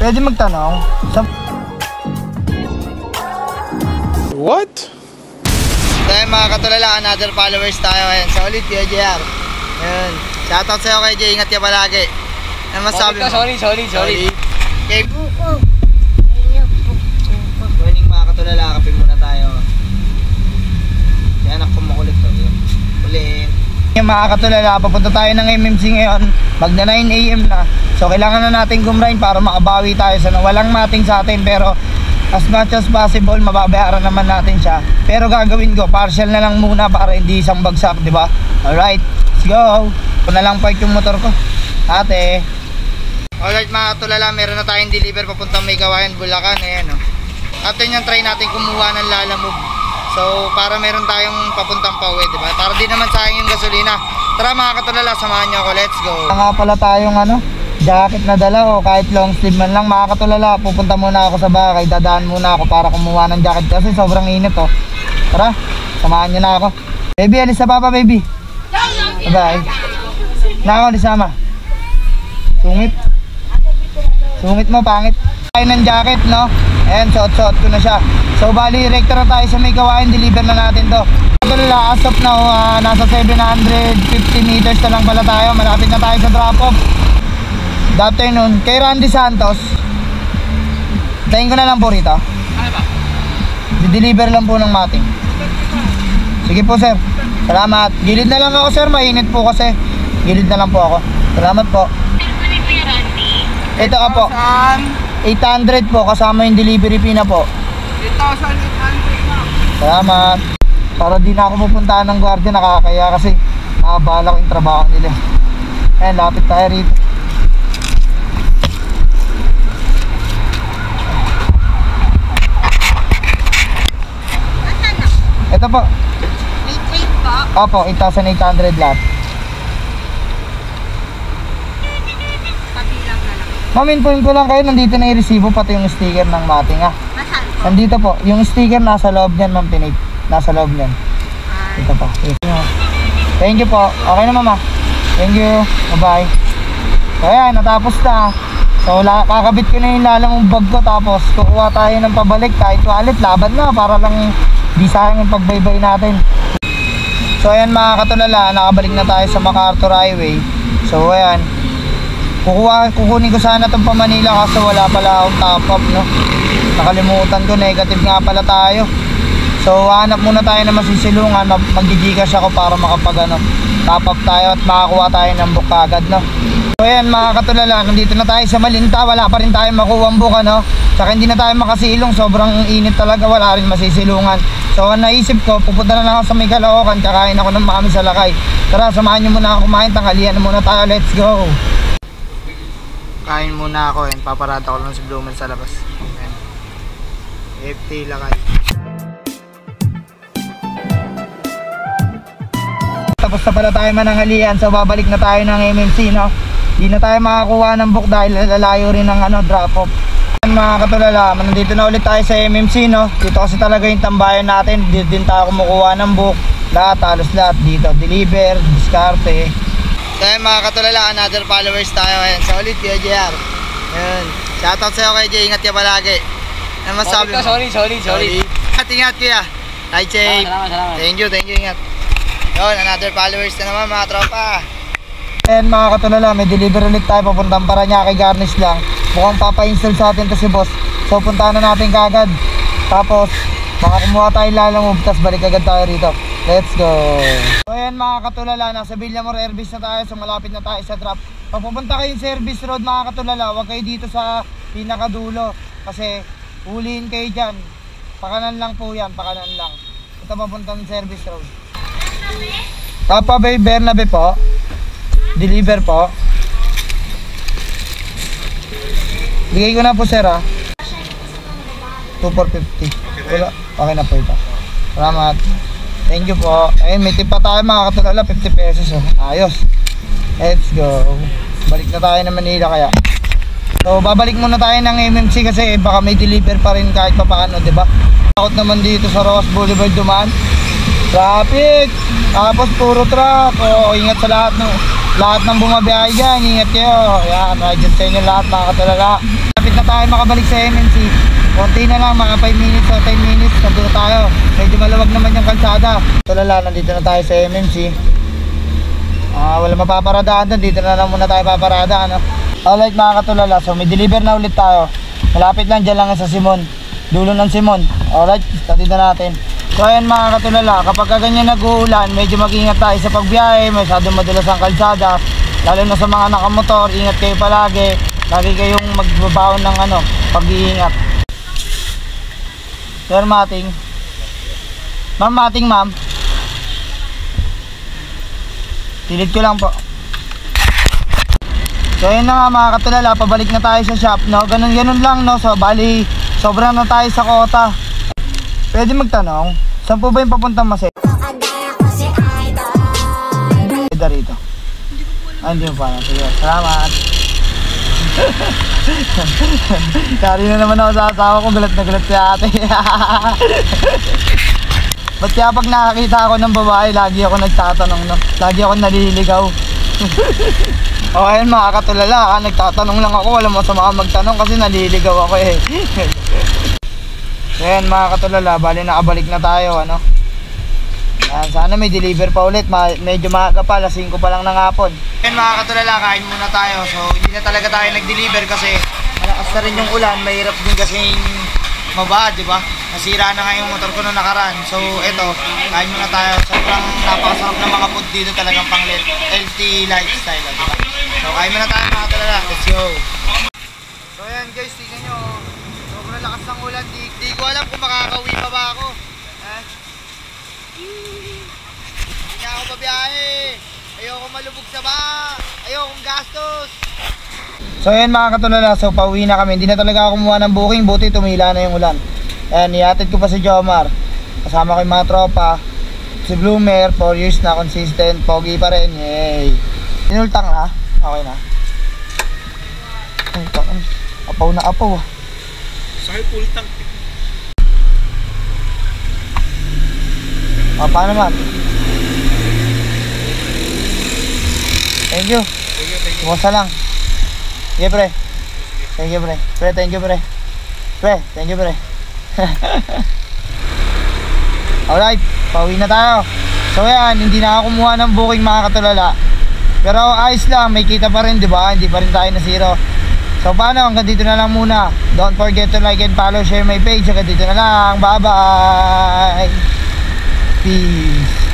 Pwede magtanong? What? Dahil mga katulala, another followers tayo ngayon. So ulit, Kuya JR. Ayun. Shoutout sa'yo kay Jay, ingat ka palagi. Ano masabi mo? Sorry. Okay. Morning mga katulala, kapag muna tayo. Kaya anak ko makulit to. Ulit. Yung mga katulala, papunta tayo ng MMC ngayon. Magna 9 AM na. So kailangan na natin gumrain para makabawi tayo sa walang mating sa atin. Pero as much as possible, mababayaran naman natin siya. Pero gagawin ko, partial na lang muna para hindi isang bagsak, di ba? Alright, let's go. Ito na lang park yung motor ko. Ate. Alright mga katulala, meron na tayong deliver papuntang May Kawayan, Bulacan. Ayan o. After nyan, try natin kumuha ng Lalamove. So para meron tayong papuntang pauwi, di ba? Para di naman sayang yung gasolina. Tara mga katulala, samahan nyo ako, let's go. Nga pala tayong jacket na dala o kahit long sleeve man lang mga katulala. Pupunta muna ako sa bahay, dadaan muna ako para kumuha ng jacket kasi sobrang init oh. Tara, samahan nyo na ako. Baby, alis na papa baby. Bye. Na ako, alis sama. Sungit mo, pangit. Tayo ng jacket no. Ayan, suot ko na siya. So bali, rekta na tayo sa May Kawayan, deliver na natin to. Katulala, as of now, nasa 750 meters na lang pala tayo. Malapit na tayo sa drop off. Good afternoon. Kay Randy Santos, tayin ko na lang po rito. Ano ba? Di-deliver lang po ng mating. Sige po sir. Salamat. Gilid na lang ako sir. Mainit po kasi. Gilid na lang po ako. Salamat po. Ito ka po. 800 po kasama yung delivery fee na po. 8,800 na. Salamat. Para di na ako pupuntahan ng guardia. Nakakaya kasi nakabala ko yung trabaho nila. Ayan, lapit tayo rito. Ito po. May trade po? Opo, 8,800 lahat. Pabilang na lang. Ma'am, infoin ko lang kayo, nandito na yung resibo pati yung sticker ng mating ha. Nasaan po? Nandito po, yung sticker nasa loob niyan ma'am, Tinate. Nasa loob niyan. Ito po. Thank you po. Okay na mama. Thank you. Bye-bye. So ayan, natapos na. So kakabit ko na yung lalamong bag ko. Tapos kukuha tayo ng pabalik. Kahit wallet, laban na para lang di sayang yung pagbaybay natin. So ayan mga katulala, nakabalik na tayo sa MacArthur Highway. So ayan, kukunin ko sana itong pa Manila kasi wala pala akong top up no. Nakalimutan ko, negative nga pala tayo. So hanap muna tayo na masisilungan, mag-Gcash ako para makapag top up tayo at makakuha tayo ng book agad no. So ayan mga katulala, nandito na tayo sa Malinta, wala pa rin tayo makuha ang book no. Saka hindi na tayo makasilong, sobrang init talaga, wala rin masisilungan. So naisip ko, pupunta na lang ako sa May Caloocan, kakain ako ng mami sa Lakay. Tara, samahan nyo muna ako kumain, tanghalian na muna tayo, let's go. Kain muna ako, paparata ko lang si Blumen sa labas. Ayan. FT Lakay. Tapos na pala tayo mananghalian, so babalik na tayo ng MMC no. Hindi na tayo makakuha ng book dahil lalayo rin ng drop off. Mga katulala, nandito na ulit tayo sa MMC no. Dito kasi talaga yung tambayan natin. Dito din tayo kumukuha ng book. Lahat, halos lahat dito. Deliver, diskarte. Dahil mga katulala, another followers tayo ngayon. So ulit, Kuya JR. Ayun. Shoutout sa'yo kay Jay, ingat ka palagi. Ano masabi mo? Sorry. Ingat kuya. Hi Jay. Salamat. Thank you, ingat. Yun, another followers na naman mga tropa. Ayan mga katulala, may deliver ulit tayo papuntang Paranaque, garnish lang. Mukhang papa-install sa atin to si boss. So puntahan na natin kagad. Tapos makakumuha tayo Lalamove, tapos balik agad tayo rito. Let's go. So ayan mga katulala, nasa Villamor Airbase na tayo. So malapit na tayo sa drop. Pag pupunta kayo sa Service Road mga katulala, huwag kayo dito sa pinakadulo. Kasi huliin kayo dyan. Pakanan lang po yan, pakanan lang. Ito papuntang Service Road. Papa Bay Bernabe po. Deliver po. Bigay ko na po sir ha. 2,450. Wala. Okay na po ito. Salamat. Thank you po. Ayun, may tip pa tayo mga katulala, 50 pesos oh. Ayos. Let's go. Balik na tayo ng Manila kaya. So babalik muna tayo ng MMC kasi baka may deliver pa rin kahit pa paano, di ba? Takot naman dito sa Ross Boulevard dumaan. Traffic. Tapos puro truck. Oh, ingat sa lahat ng bumabiyahe dyan. Ingat kayo. Yan, radyo sa inyo lahat mga katulala. Lapit na tayo makabalik sa MMC. Konti na lang, mga 5 minutes o 10 minutes, nandito tayo. Medyo maluwag naman yung kalsada. Tulala, nandito na tayo sa MMC. Wala mapaparadaan doon, dito na lang muna tayo paparada, ano. Alright mga katulala, so may deliver na ulit tayo. Malapit lang, dyan lang sa Simon, dulo ng Simon. Alright, tatid na natin. So ayan mga katulala, kapag ganyan nag-uulan, medyo mag-ingat tayo sa pagbiyahe. Masyadong madulas ang kalsada, lalo na sa mga nakamotor. Ingat kayo palagi, lagi kayong magbabaon ng pag-iingat. Sir Mating, Ma'am Mating, ma'am, tilid ko lang po. So yun na nga mga katulala, pabalik na tayo sa shop, no? Ganun lang, no? So bali, sobrang na tayo sa kota. Pwede magtanong, saan po ba yung papuntang Masay? Rito. Hindi mo pa. Sige, salamat. Kari na naman ako sa asawa ko, gulat na gulat si ate. Ba't kaya pag nakakita ako ng babae, lagi ako nagtatanong, no? Lagi ako naliligaw. O ayun mga katulala, nagtatanong lang ako, walang masama magtanong kasi naliligaw ako eh. Ayan mga katulala, bali nakabalik na tayo, ano. Ayan, sana may deliver pa ulit, medyo maaga pa, alas 5 pa lang ng hapon. Ayan mga katulala, kain muna tayo. So hindi na talaga tayo nag-deliver kasi malakas na rin yung ulan, mahirap din kasing mababa, di ba? Nasira na nga yung motor ko nung nakaraan. So eto, kain muna tayo. Sobrang napakasarap ng mga food dito, talagang pang healthy lifestyle, di ba? So kain muna tayo mga katulala, let's go. So ayan guys, tingnan nyo, sobrang lakas ng ulan, di ko alam kung makakauwi pa ba ako. Hindi na ako babiyahe, ayoko malubog sa ba, ayokong gastos. So ayan mga katulala, so pauwi na kami. Hindi na talaga ako kumuha ng booking, buti tumila na yung ulan. Ayan, ihatid ko pa si Jomar, kasama ko yung mga tropa. Si Bloomer, 4 years na consistent, pogi pa rin, yay. Inultang na, okay na. Apaw na apaw. Sa'yo pultang. Paano man? Thank you. Buwasa lang. Sige pre. Thank you pre. Pre, thank you pre. Pre, thank you pre. Alright, pauwi na tayo. So yan, hindi na ako kumuha ng booking mga katulala. Pero ayos lang, may kita pa rin, di ba? Hindi pa rin tayo na zero. So paano, hanggang dito na lang muna. Don't forget to like and follow, share my page. Hanggang dito na lang, bye bye. Peace.